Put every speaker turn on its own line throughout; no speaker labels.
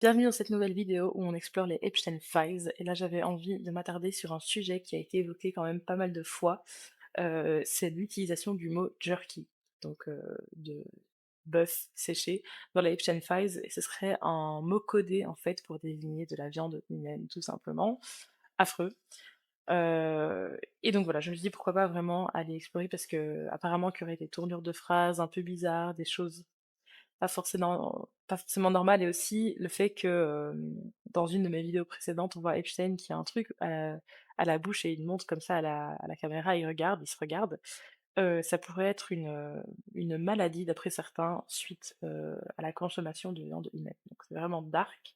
Bienvenue dans cette nouvelle vidéo où on explore les Epstein Files. Et là, j'avais envie de m'attarder sur un sujet qui a été évoqué quand même pas mal de fois. C'est l'utilisation du mot jerky, donc de bœuf séché, dans les Epstein Files. Et ce serait un mot codé en fait pour désigner de la viande humaine, tout simplement. Affreux. Et donc voilà, je me suis dit pourquoi pas vraiment aller explorer parce que apparemment qu'il y aurait des tournures de phrases un peu bizarres, des choses pas forcément normal, et aussi le fait que, dans une de mes vidéos précédentes, on voit Epstein qui a un truc à la bouche et il montre comme ça à la caméra, il se regarde. Ça pourrait être une maladie d'après certains suite, à la consommation de viande humaine. Donc c'est vraiment dark.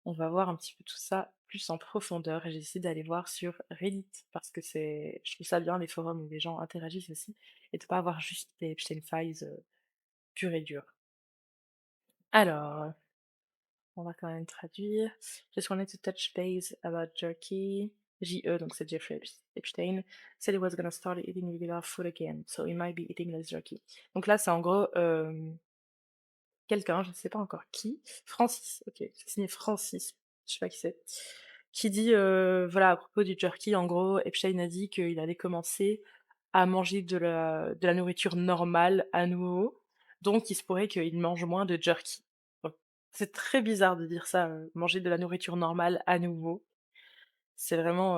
On va voir un petit peu tout ça plus en profondeur et j'ai décidé d'aller voir sur Reddit parce que je trouve ça bien les forums où les gens interagissent aussi et de pas avoir juste des Epstein Files, purs et durs. Alors, on va quand même traduire. Just wanted to touch base about Jerky. J.E., donc c'est Jeffrey Epstein, said he was gonna start eating regular food again, so he might be eating less jerky. Donc là, c'est en gros quelqu'un, je ne sais pas encore qui, Francis, ok, c'est signé Francis, je sais pas qui c'est, qui dit, voilà, à propos du jerky, en gros, Epstein a dit qu'il allait commencer à manger de la nourriture normale à nouveau, donc il se pourrait qu'il mange moins de jerky. Donc, c'est très bizarre de dire ça, manger de la nourriture normale à nouveau. C'est vraiment,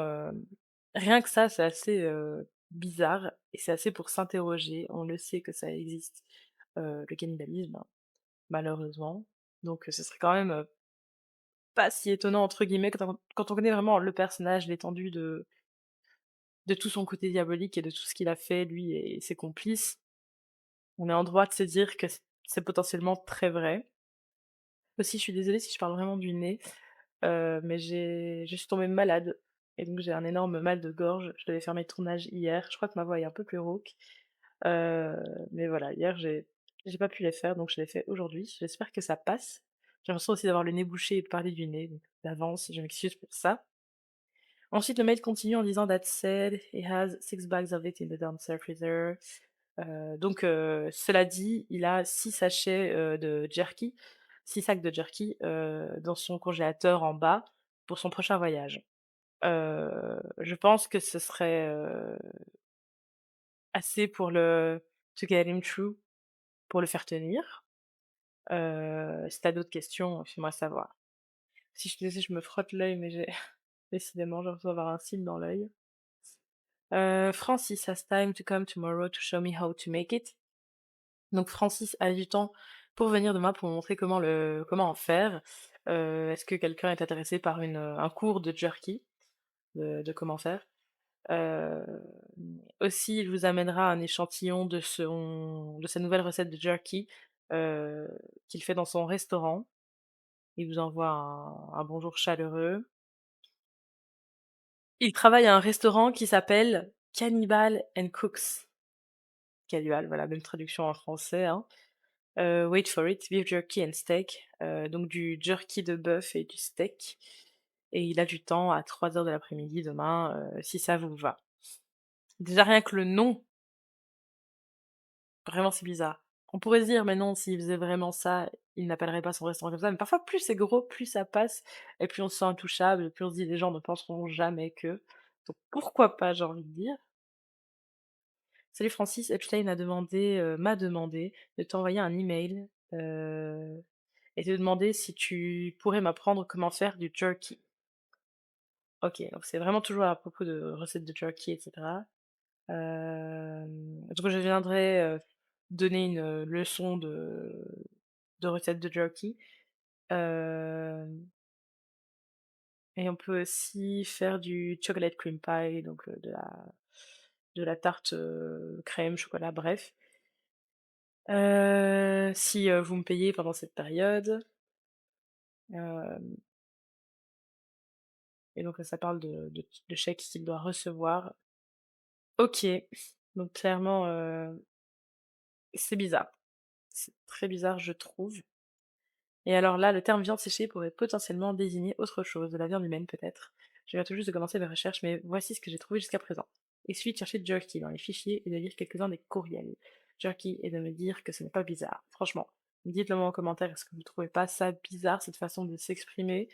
rien que ça, c'est assez, bizarre et c'est assez pour s'interroger. On le sait que ça existe, le cannibalisme, hein, malheureusement. Donc, ce serait quand même, pas si «étonnant» entre guillemets quand on connaît vraiment le personnage, l'étendue de tout son côté diabolique et de tout ce qu'il a fait lui et ses complices. On est en droit de se dire que c'est potentiellement très vrai. Aussi, je suis désolée si je parle vraiment du nez, mais je suis tombée malade et donc j'ai un énorme mal de gorge. Je devais faire mes tournages hier. Je crois que ma voix est un peu plus rauque, heu, mais voilà, hier j'ai pas pu les faire, donc je les fais aujourd'hui. J'espère que ça passe. J'ai l'impression aussi d'avoir le nez bouché et de parler du nez, donc d'avance, je m'excuse pour ça. Ensuite, le mail continue en disant: «That said, he has 6 bags of it in the downstairs freezer». Donc cela dit, il a 6 sachets, de jerky, 6 sacs de jerky, dans son congélateur en bas pour son prochain voyage. Je pense que ce serait, assez pour le to get him through, pour le faire tenir. Si tu d'autres questions, fais-moi savoir. Si je te disais, je me frotte l'œil, mais j'ai décidément, j'ai l'impression d'avoir un cil dans l'œil. Francis has time to come tomorrow to show me how to make it. Donc Francis a du temps pour venir demain pour me montrer comment en faire. Est-ce que quelqu'un est intéressé par un cours de jerky, de comment faire? Hem, Aussi, il vous amènera un échantillon de sa nouvelle recette de jerky, heu, qu'il fait dans son restaurant. Il vous envoie un bonjour chaleureux. Il travaille à un restaurant qui s'appelle Cannibal and Cooks. Cannibal, voilà, même traduction en français, hein. Wait for it, beef jerky and steak, donc du jerky de bœuf et du steak et il a du temps à 3 heures de l'après-midi demain, si ça vous va. Déjà rien que le nom, vraiment c'est bizarre. On pourrait se dire: «Mais non, s'il faisait vraiment ça, il n'appellerait pas son restaurant comme ça», mais parfois plus c'est gros, plus ça passe et plus on se sent intouchable, plus on se dit: «Les gens ne penseront jamais que», donc pourquoi pas, j'ai envie de dire. Salut Francis, Epstein m'a demandé de t'envoyer un email, et te demander si tu pourrais m'apprendre comment faire du jerky. OK, donc c'est vraiment toujours à propos de recettes de jerky et cetera. Donc je viendrai, donner une, leçon de recettes de jerky. Hem Et on peut aussi faire du chocolate cream pie, donc de la tarte, crème, chocolat, bref. Si, vous me payez pendant cette période. Hem Et donc ça parle de chèques qu'il doit recevoir. OK, donc clairement, c'est bizarre. C'est très bizarre, je trouve. Et alors là, le terme viande séchée pourrait potentiellement désigner autre chose, de la viande humaine peut-être. Je viens tout juste de commencer mes recherches, mais voici ce que j'ai trouvé jusqu'à présent. Il suffit de chercher jerky dans les fichiers et de lire quelques-uns des courriels. Jerky et de me dire que ce n'est pas bizarre, franchement. Dites-le moi en commentaire, est-ce que vous trouvez pas ça bizarre, cette façon de s'exprimer?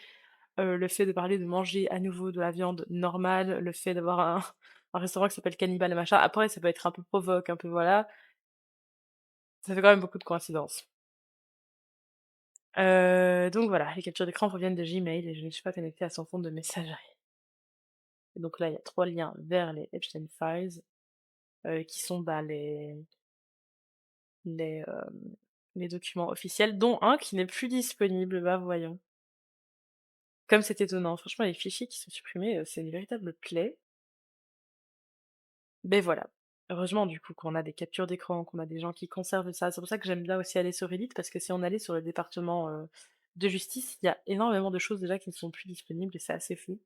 Le fait de parler de manger à nouveau de la viande normale, le fait d'avoir un un restaurant qui s'appelle Cannibal et machin. Après ça peut être un peu provoque, un peu voilà, ça fait quand même beaucoup de coïncidences. Donc voilà, les captures d'écran proviennent de Gmail et je ne suis pas connectée à son compte de messagerie. Et donc là, il y a 3 liens vers les Epstein Files, qui sont, bah, les, les documents officiels, dont un qui n'est plus disponible, bah, voyons. Comme c'est étonnant, franchement les fichiers qui sont supprimés, c'est une véritable plaie. Mais voilà. Heureusement du coup qu'on a des captures d'écran, qu'on a des gens qui conservent ça. C'est pour ça que j'aime bien aussi aller sur Reddit, parce que si on allait sur le département, de justice, il y a énormément de choses déjà qui ne sont plus disponibles et c'est assez fou.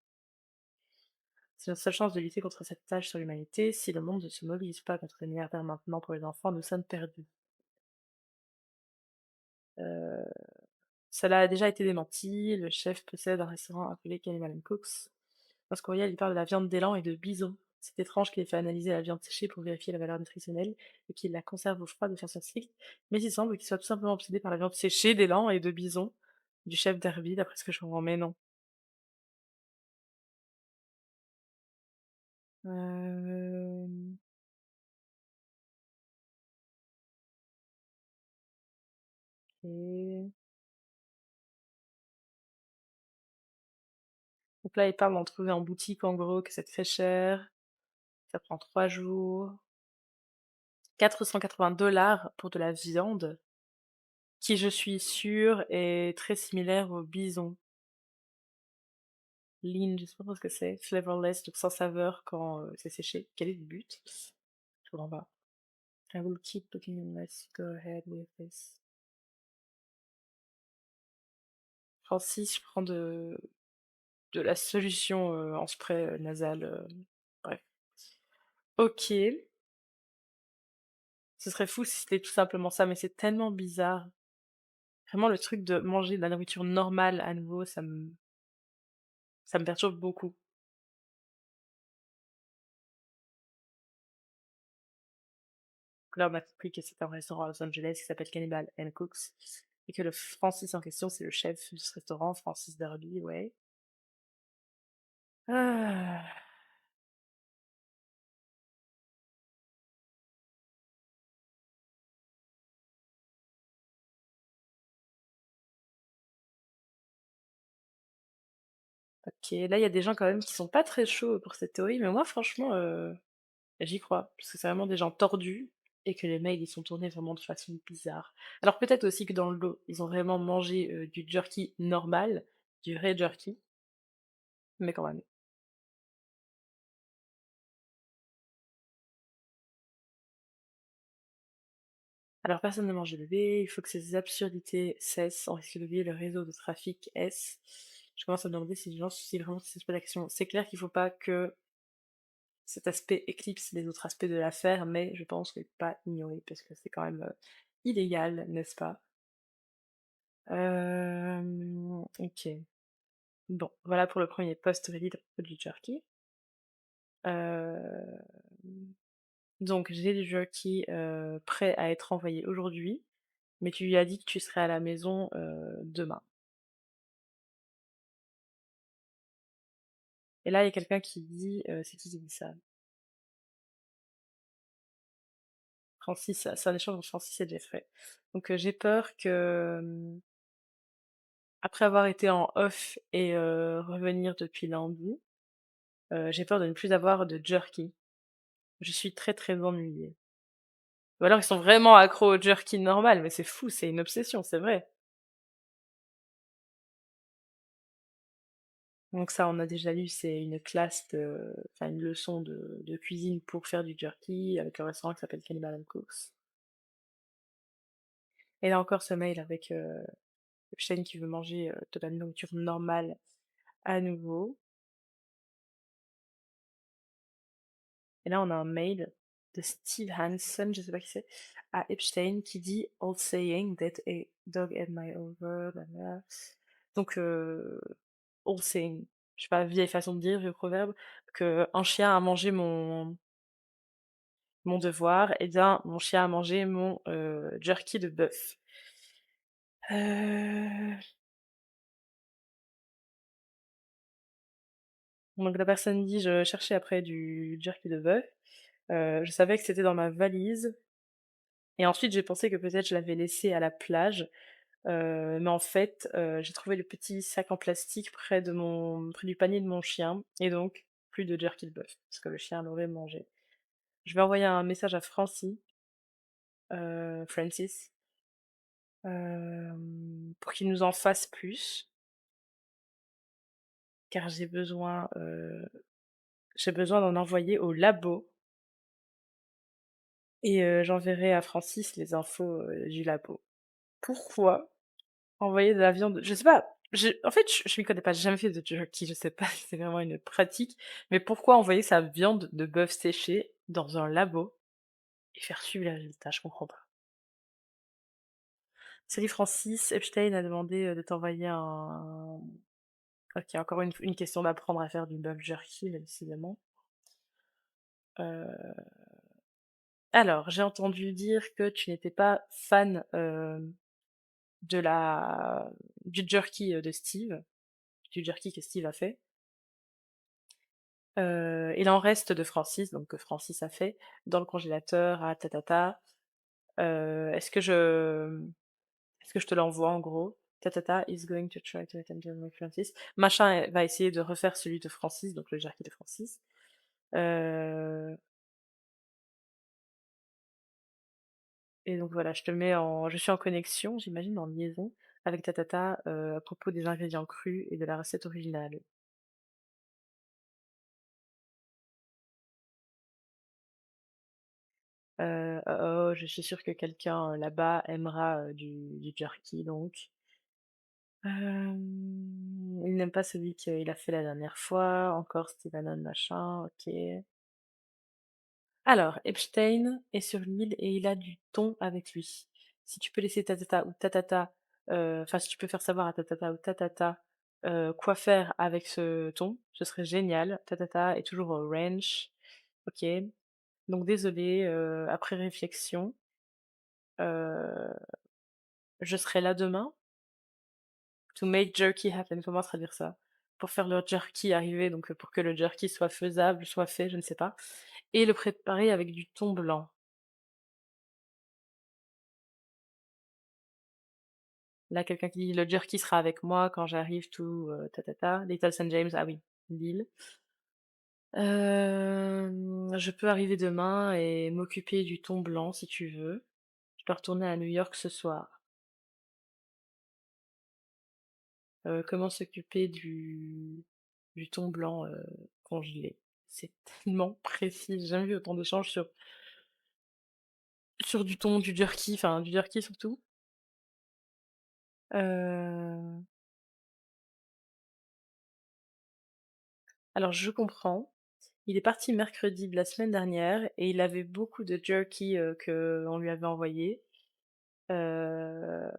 C'est notre seule chance de lutter contre cette tâche sur l'humanité. Si le monde ne se mobilise pas contre les milliardaires maintenant pour les enfants, nous sommes perdus. Heu, Cela a déjà été démenti, le chef possède un restaurant appelé Cannibal Cooks. Dans ce courriel, il parle de la viande d'élan et de bison. C'est étrange qu'il ait fait analyser la viande séchée pour vérifier la valeur nutritionnelle et qu'il la conserve au froid de façon stricte, mais il semble qu'il soit tout simplement obsédé par la viande séchée d'élan et de bison du chef Derby, d'après ce que je comprends. Mais non. Hem, OK. Donc là, il parle d'en trouver en boutique, en gros, que c'est très cher, ça prend 3 jours, 480 $ pour de la viande, qui, je suis sûre, est très similaire au bison. Lean, je sais pas trop ce que c'est, flavorless, donc sans saveur quand, c'est séché. Quel est le but? Je comprends pas. I will keep looking and let's go ahead with this. Francis, je prends de la solution, en spray, nasal, bref. OK, ce serait fou si c'était tout simplement ça, mais c'est tellement bizarre. Vraiment le truc de manger de la nourriture normale à nouveau, ça me perturbe beaucoup. Donc là, on a compris que c'est un restaurant à Los Angeles qui s'appelle Cannibal and Cooks et que le Francis en question, c'est le chef de ce restaurant, Francis Derby, ouais. Ah, OK, là, il y a des gens quand même qui sont pas très chauds pour cette théorie, mais moi franchement, j'y crois. Parce que c'est vraiment des gens tordus et que les mails, ils sont tournés vraiment de façon bizarre. Alors peut-être aussi que dans le lot, ils ont vraiment mangé, du jerky normal, du vrai jerky, mais quand même. Alors personne ne mange de bébé, il faut que ces absurdités cessent, on risque d'oublier le réseau de trafic S. Je commence à me demander si les gens si vraiment cet aspect d'action. C'est clair qu'il faut pas que cet aspect éclipse les autres aspects de l'affaire, mais je pense qu'il ne faut pas ignorer parce que c'est quand même, illégal, n'est-ce pas? OK. Bon, voilà pour le premier post Reddit à propos du jerky. Hem, donc j'ai du jerky, prêt à être envoyé aujourd'hui, mais tu lui as dit que tu serais à la maison, demain. Et là, il y a quelqu'un qui dit, c'est qui dit ça? Francis, c'est un échange entre Francis et Jeffrey. Donc, j'ai peur que, après avoir été en off et revenir depuis lundi, j'ai peur de ne plus avoir de jerky. Je suis très, très ennuyée. Ou alors ils sont vraiment accros au jerky normal, mais c'est fou, c'est une obsession, c'est vrai. Donc ça, on a déjà lu, c'est une classe de enfin une leçon de cuisine pour faire du jerky avec un restaurant qui s'appelle Cannibal and Cooks. Et là encore ce mail avec, Epstein qui veut manger, de la nourriture normale à nouveau. Et là, on a un mail de Steve Hansen, je sais pas qui c'est, à Epstein qui dit old saying that a dog ate my over, blablabla. Donc, old saying, je sais pas, vieille façon de dire, vieux proverbe, que un chien a mangé mon devoir, et bien mon chien a mangé mon jerky de bœuf. Heu, donc la personne dit: «Je cherchais après du jerky de bœuf, je savais que c'était dans ma valise et ensuite j'ai pensé que peut-être je l'avais laissé à la plage, mais en fait, j'ai trouvé le petit sac en plastique près du panier de mon chien et donc plus de jerky de bœuf parce que le chien l'aurait mangé». Je vais envoyer un message à Francis, pour qu'il nous en fasse plus, car j'ai besoin d'en envoyer au labo et j'enverrai à Francis les infos, du labo. Pourquoi envoyer de la viande je sais pas, en fait, je m'y connais pas, j'ai jamais fait de jerky, je sais pas si c'est vraiment une pratique, mais pourquoi envoyer sa viande de bœuf séchée dans un labo et faire suivre les résultats? Je comprends pas. Salut Francis, Epstein a demandé, de t'envoyer un OK, encore une question d'apprendre à faire du bœuf jerky, décidément. Heu, alors, j'ai entendu dire que tu n'étais pas fan, de la du jerky, de Steve, du jerky que Steve a fait. Il en reste de Francis, donc que Francis a fait, dans le congélateur à ta. Est-ce que je te l'envoie en gros? Ta is going to try to attempt to make Francis. Machin va essayer de refaire celui de Francis, donc le jerky de Francis. Heu et donc voilà, je suis en connexion, j'imagine, en liaison avec à propos des ingrédients crus et de la recette originale. Oh, oh, je suis sûre que quelqu'un, là-bas aimera, du jerky donc. Il n'aime pas celui qu'il a fait la dernière fois, encore Steven machin, OK. Alors, Epstein est sur l'île et il a du thon avec lui. Si tu peux laisser enfin si tu peux faire savoir à ta quoi faire avec ce thon, ce serait génial. Ta est toujours au ranch. OK. Donc désolée, après réflexion, heu, je serai là demain to make jerky happen. Comment traduire ça? Pour faire le jerky arriver, donc pour que le jerky soit faisable, soit fait, je ne sais pas, et le préparer avec du thon blanc. Là, quelqu'un qui dit: «Le jerky sera avec moi quand j'arrive to, Little Saint James», ah oui, l'île. Je peux arriver demain et m'occuper du thon blanc si tu veux. Je dois retourner à New York ce soir. Comment s'occuper du thon blanc, congelé? C'est tellement précis, j'ai jamais vu autant d'échanges sur du thon, du jerky, enfin du jerky surtout. Heu, alors je comprends. Il est parti mercredi de la semaine dernière et il avait beaucoup de jerky, qu'on lui avait envoyé. Heu,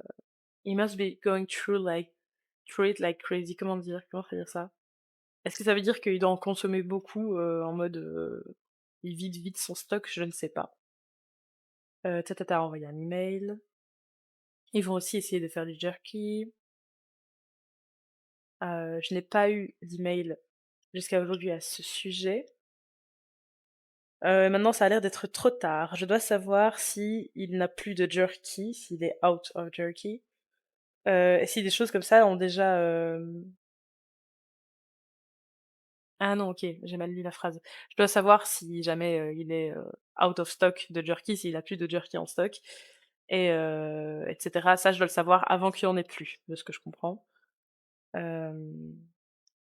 he must be going through it like crazy. Comment traduire ça? Est-ce que ça veut dire qu'il doit en consommer beaucoup, en mode, il vide vite son stock? Je ne sais pas. A envoyé un email. Ils vont aussi essayer de faire du jerky. Je n'ai pas eu d'email jusqu'à aujourd'hui à ce sujet. Maintenant ça a l'air d'être trop tard. Je dois savoir si il n'a plus de jerky, s'il est out of jerky, et si des choses comme ça ont déjà, ah non, OK, j'ai mal lu la phrase. Je dois savoir si jamais, il est, out of stock de jerky, s'il a plus de jerky en stock et cetera. Ça, je dois le savoir avant qu'il y en ait plus, de ce que je comprends. Hem,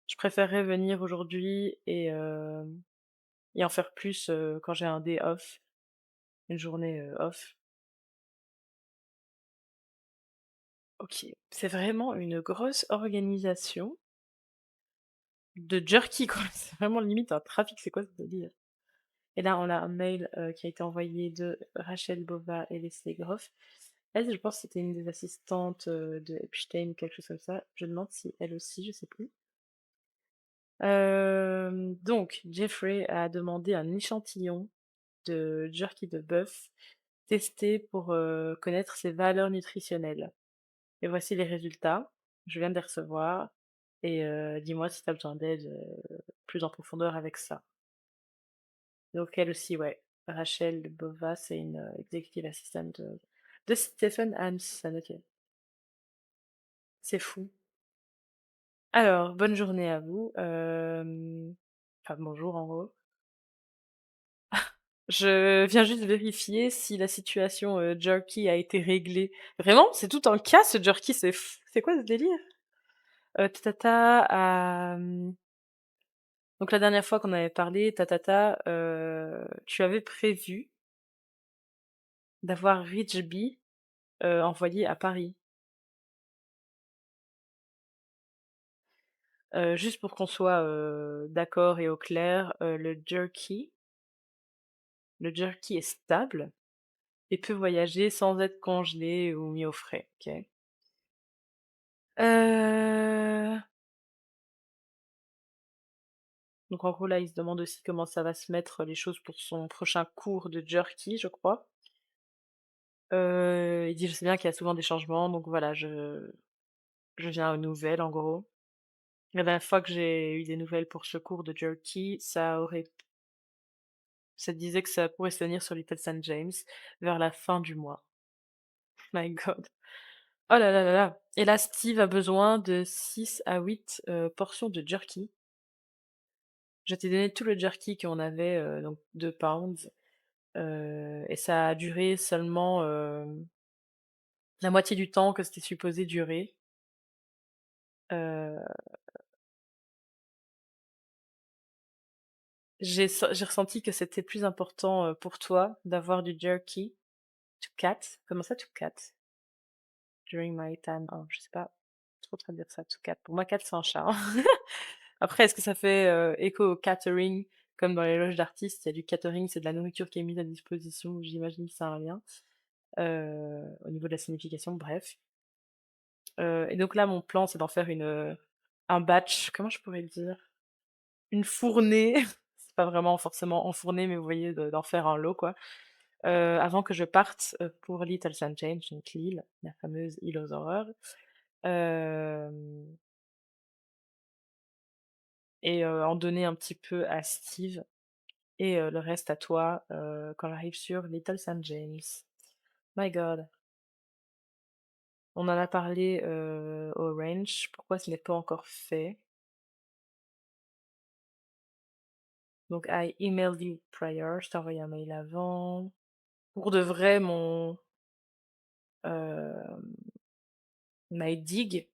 je préférerais venir aujourd'hui et en faire plus, quand j'ai un day off, une journée, off. OK, c'est vraiment une grosse organisation de jerky, quoi. C'est vraiment limite un trafic, c'est quoi ce délire? Et là, on a un mail, qui a été envoyé de Rachel Bova et Leslie Groff. Elle, je pense que c'était une des assistantes, de Epstein ou quelque chose comme ça. Je demande si elle aussi, je sais plus. Donc Jeffrey a demandé un échantillon de jerky de bœuf testé pour, connaître ses valeurs nutritionnelles. et voici les résultats. Je viens de les recevoir et dis-moi si tu as besoin d'aide, plus en profondeur avec ça. Donc elle aussi, ouais, Rachel Bova, c'est une, executive assistant de Stephen Hansen, OK. C'est fou. Alors, bonne journée à vous, enfin bonjour en gros. Je viens juste vérifier si la situation, jerky a été réglée. Vraiment? C'est tout un cas ce jerky, c'est quoi ce délire? Donc la dernière fois qu'on avait parlé, tu avais prévu d'avoir Rich B, envoyé à Paris. Juste pour qu'on soit, d'accord et au clair, le jerky est stable et peut voyager sans être congelé ou mis au frais, OK? Heu, donc en gros là, il se demande aussi comment ça va se mettre les choses pour son prochain cours de jerky, je crois. Il dit: «Je sais bien qu'il y a souvent des changements, donc voilà, je viens aux nouvelles, en gros». La dernière fois que j'ai eu des nouvelles pour ce cours de jerky, ça disait que ça pourrait se tenir sur Little St. James vers la fin du mois. My God. Oh là là là là. Et là, Steve a besoin de 6 à 8 portions de jerky. Je t'ai donné tout le jerky qu'on avait, donc 2 pounds, et ça a duré seulement, la moitié du temps que c'était supposé durer. Heu, j'ai ressenti que c'était plus important, pour toi d'avoir du jerky to cat. Comment ça to cat? During my time, oh, je sais pas trop traduire ça, to cat. Pour moi, cat, c'est un chat, hein. Après, est-ce que ça fait, écho au catering? Comme dans les loges d'artistes, il y a du catering, c'est de la nourriture qui est mise à disposition, j'imagine que ça a un lien, au niveau de la signification, bref. Et donc là, mon plan, c'est d'en faire un batch, comment je pourrais le dire? Une fournée, c'est pas vraiment forcément enfourner, mais vous voyez, d'en faire un lot, quoi, avant que je parte, pour Little St. James, donc l'île, la fameuse île aux horreurs. Hem Et en donner un petit peu à Steve et le reste à toi, quand j'arrive sur Little St. James. My God. On en a parlé, au ranch. Pourquoi ce n'est pas encore fait? Donc I emailed you prior, je t'ai envoyé un mail avant. Pour de vrai, hem, my dig,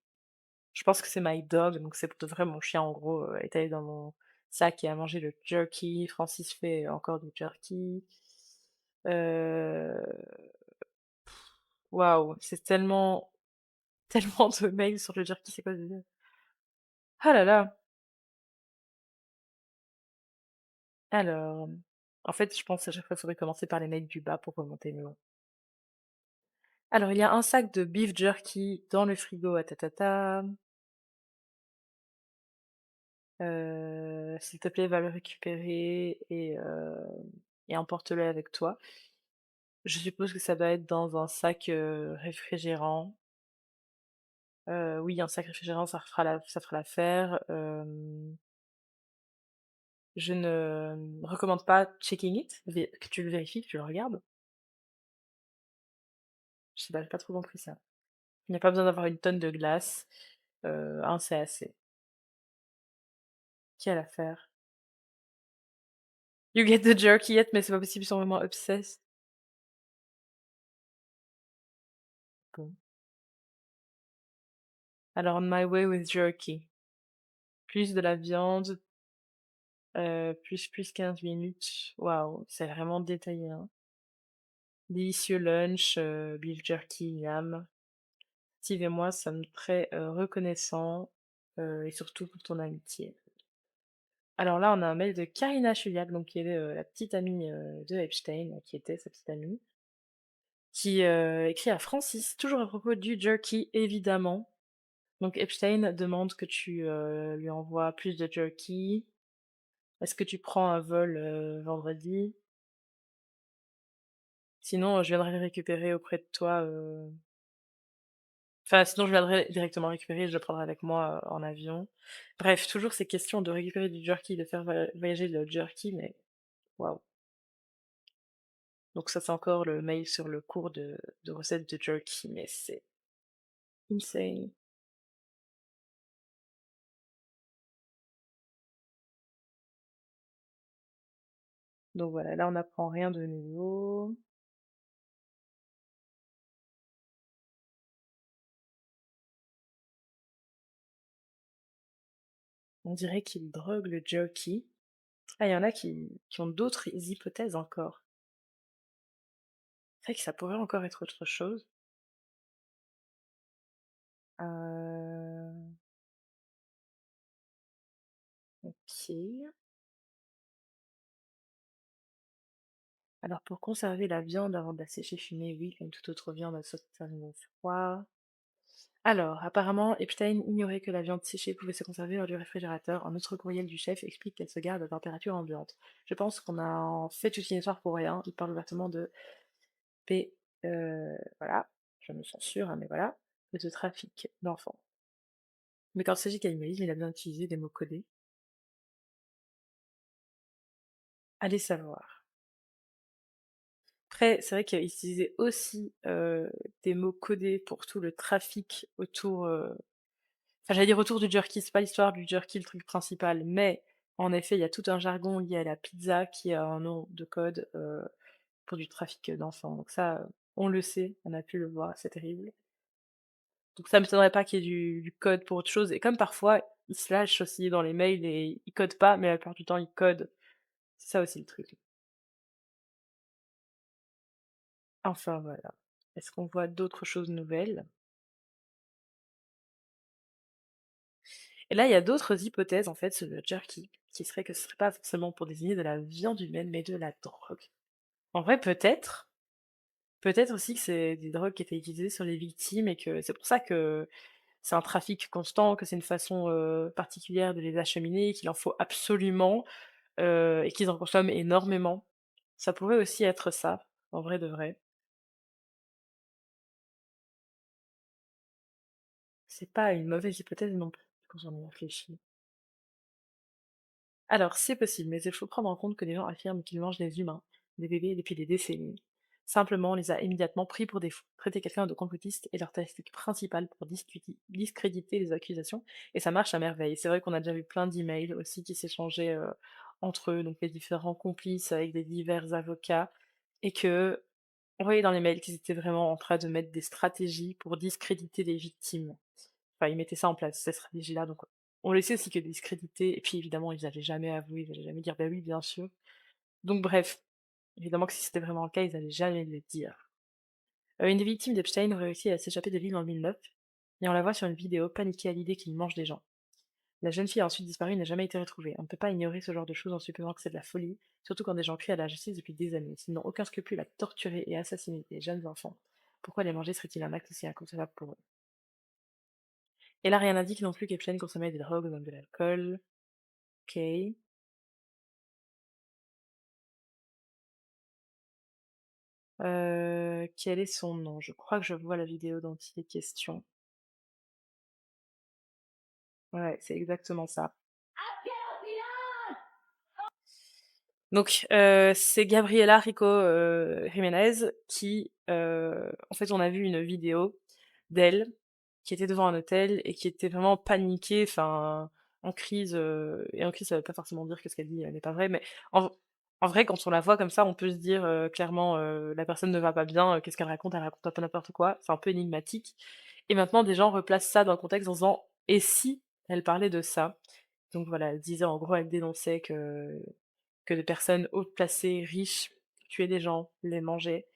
je pense que c'est my dog, donc c'est pour de vrai mon chien en gros, est allé dans mon sac et a mangé le jerky. Francis fait encore du jerky. Heu, Waouh, c'est tellement tellement de mails sur le jerky, c'est quoi ce délire? Ah là là! Alors, en fait, je pense à chaque fois, il faudrait commencer par les mails du bas pour remonter le long. Alors, il y a un sac de beef jerky dans le frigo à ta. S'il te plaît, va le récupérer et emporte-le avec toi. Je suppose que ça doit être dans un sac, réfrigérant. Oui, un sac réfrigérant, ça fera l'affaire. Je ne recommande pas checking it, que tu le vérifies, que tu le regardes. Je sais pas, j'ai pas trop compris ça. Il n'y a pas besoin d'avoir une tonne de glace, 1 c'est assez. Quelle affaire? You get the jerky yet? Mais c'est pas possible, ils sont vraiment obsessed. Bon. Alors on my way with jerky. Plus de la viande, plus 15 minutes. Waouh, c'est vraiment détaillé, hein. Délicieux lunch, beef jerky, miam. Steve et moi sommes très, reconnaissants, et surtout pour ton amitié. Alors là, on a un mail de Karina Chuliak, donc qui est, la petite amie, de Epstein, qui était sa petite amie, qui, écrit à Francis, toujours à propos du jerky, évidemment. Donc Epstein demande que tu, lui envoies plus de jerky. Est-ce que tu prends un vol, vendredi? Sinon, je viendrai le récupérer auprès de toi, Enfin, sinon je viendrai directement récupérer, je le prendrai avec moi, en avion. Bref, toujours ces questions de récupérer du jerky, de faire voyager le jerky, mais waouh! Donc ça, c'est encore le mail sur le cours de recettes de jerky, mais c'est insane. Donc voilà, là on n'apprend rien de nouveau. On dirait qu'ils droguent le jerky. Ah, il y en a qui ont d'autres hypothèses encore. C'est vrai que ça pourrait encore être autre chose. Heu, OK. Alors pour conserver la viande avant de la sécher fumée, oui, comme toute autre viande, elle saute au froid. Alors, apparemment, Epstein ignorait que la viande séchée pouvait se conserver hors du réfrigérateur. Un autre courriel du chef explique qu'elle se garde à température ambiante. Je pense qu'on a en fait toute une histoire pour rien. Il parle ouvertement de P, voilà, je me censure, hein, mais voilà, de trafic d'enfants. Mais quand il s'agit cannibalisme, il a bien utilisé des mots codés. Allez savoir. Après, c'est vrai qu'il utilisait aussi des mots codés pour tout le trafic autour, enfin, j'allais dire autour du jerky, c'est pas l'histoire du jerky le truc principal, mais en effet, il y a tout un jargon lié à la pizza qui a un nom de code, pour du trafic, d'enfants. Donc ça, on le sait, on a pu le voir, c'est terrible. Donc ça m'étonnerait pas qu'il y ait du code pour autre chose et comme parfois, ils se lâchent aussi dans les mails et ils codent pas, mais la plupart du temps, ils codent. C'est ça aussi le truc. Enfin voilà. Est-ce qu'on voit d'autres choses nouvelles? Et là, il y a d'autres hypothèses en fait sur le jerky, qui serait que ce serait pas forcément pour désigner de la viande humaine, mais de la drogue. En vrai, peut-être. Peut-être aussi que c'est des drogues qui étaient utilisées sur les victimes et que c'est pour ça que c'est un trafic constant, que c'est une façon, particulière de les acheminer, qu'il en faut absolument, et qu'ils en consomment énormément. Ça pourrait aussi être ça, en vrai de vrai. C'est pas une mauvaise hypothèse non plus, quand j'en ai réfléchi. Alors, c'est possible, mais il faut prendre en compte que les gens affirment qu'ils mangent des humains, des bébés depuis des décennies. Simplement, on les a immédiatement pris pour des fous. Traiter quelqu'un de complotiste est leur tactique principale pour discréditer les accusations, et ça marche à merveille. C'est vrai qu'on a déjà vu plein d'emails aussi qui s'échangeaient entre eux, donc les différents complices avec des divers avocats, et que on voyait dans les mails qu'ils étaient vraiment en train de mettre des stratégies pour discréditer les victimes. Enfin, ils mettaient ça en place, cette stratégie-là, donc on le sait aussi que discréditer et puis évidemment, ils allaient jamais avouer, ils allaient jamais dire: «Bah oui, bien sûr». Donc bref, évidemment que si c'était vraiment le cas, ils allaient jamais le dire. Une des victimes d'Epstein aurait réussi à s'échapper de l'île en 2009 et on la voit sur une vidéo paniquer à l'idée qu'il mange des gens. La jeune fille a ensuite disparu et n'a jamais été retrouvée. On ne peut pas ignorer ce genre de choses en supposant que c'est de la folie, surtout quand des gens crient à la justice depuis des années. S'ils n'ont aucun scrupule à torturer et assassiner des jeunes enfants, pourquoi les manger serait-il un acte aussi inconcevable pour eux? Et là, rien n'indique non plus qu'Epstein consommait des drogues ou même de l'alcool. OK. Quel est son nom? Je crois que je vois la vidéo dont il est question. Ouais, c'est exactement ça. Donc, c'est Gabriela Rico, Jiménez qui, en fait, on a vu une vidéo d'elle qui était devant un hôtel et qui était vraiment paniquée, enfin, en crise, et en crise, ça veut pas forcément dire que ce qu'elle dit, n'est pas vrai, mais en en vrai, quand on la voit comme ça, on peut se dire, clairement, la personne ne va pas bien, qu'est-ce qu'elle raconte? Elle raconte un peu n'importe quoi. C'est un peu énigmatique et maintenant des gens replacent ça dans le contexte en se disant: «Et si elle parlait de ça?» Donc voilà, elle disait en gros, elle dénonçait que des personnes haut placées, riches, tuaient des gens, les mangeaient.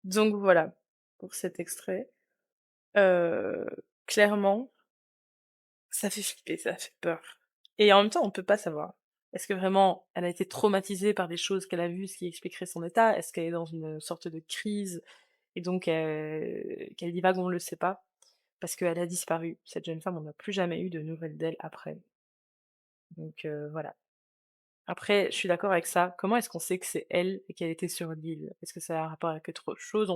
Donc voilà, pour cet extrait. Heu, Clairement, ça fait flipper, ça fait peur. Et en même temps, on peut pas savoir. Est-ce que vraiment elle a été traumatisée par des choses qu'elle a vues, ce qui expliquerait son état? Est-ce qu'elle est dans une sorte de crise et donc qu'elle divague, on le sait pas, parce qu'elle a disparu. Cette jeune femme, on n'a plus jamais eu de nouvelles d'elle après. Donc voilà. Après, je suis d'accord avec ça. Comment est-ce qu'on sait que c'est elle et qu'elle était sur l'île? Est-ce que ça a un rapport avec autre chose?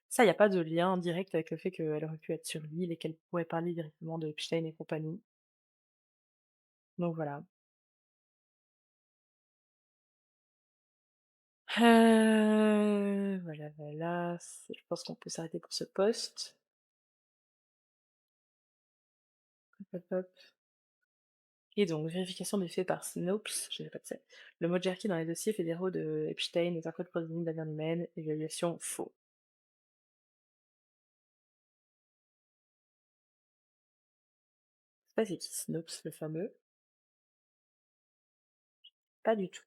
Ça, il y a pas de lien direct avec le fait qu'elle aurait pu être sur l'île et qu'elle pourrait parler directement de Epstein et compagnie. Donc voilà. Voilà, voilà, je pense qu'on peut s'arrêter pour ce post. Hop, hop, hop. Et donc, vérification des faits par Snopes, je n'ai pas de ça. Le mot jerky dans les dossiers fédéraux de Epstein est un code protéine de la viande humaine, évaluation faux. Je sais pas c'est qui Snopes, le fameux. Pas du tout.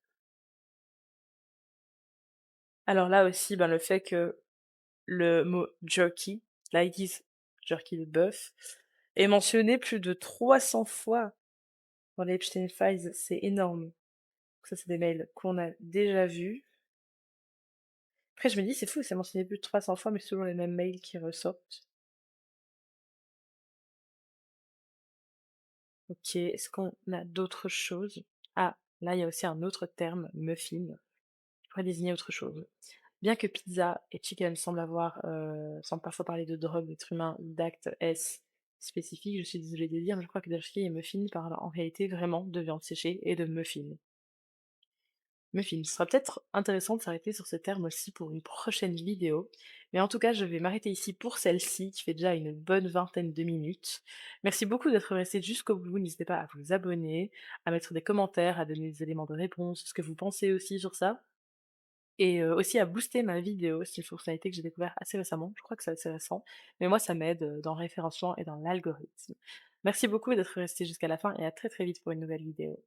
Alors là aussi, ben, le fait que le mot jerky, ladies jerky de bœuf, est mentionné plus de 300 fois dans les Epstein Files, c'est énorme. Donc ça, c'est des mails qu'on a déjà vus. Après, je me dis, c'est fou, c'est mentionné plus de 300 fois, mais c'est toujours les mêmes mails qui ressortent. Ok, est-ce qu'on a d'autres choses? Ah, là, il y a aussi un autre terme, muffin, qui pourrait désigner autre chose. Bien que pizza et chicken semblent parfois parler de drogue, d'êtres humains ou d'actes S spécifiques, je suis désolée de dire, mais je crois que jerky et muffin parlent en réalité vraiment de viande séchée et de muffins. Muffin. Ce sera peut-être intéressant de s'arrêter sur ce terme aussi pour une prochaine vidéo. Mais en tout cas, je vais m'arrêter ici pour celle-ci, qui fait déjà une bonne vingtaine de minutes. Merci beaucoup d'être resté jusqu'au bout. N'hésitez pas à vous abonner, à mettre des commentaires, à donner des éléments de réponse, ce que vous pensez aussi sur ça. Et aussi à booster ma vidéo, c'est une fonctionnalité que j'ai découvert assez récemment. Je crois que c'est assez récent. Mais moi, ça m'aide dans le référencement et dans l'algorithme. Merci beaucoup d'être resté jusqu'à la fin et à très très vite pour une nouvelle vidéo.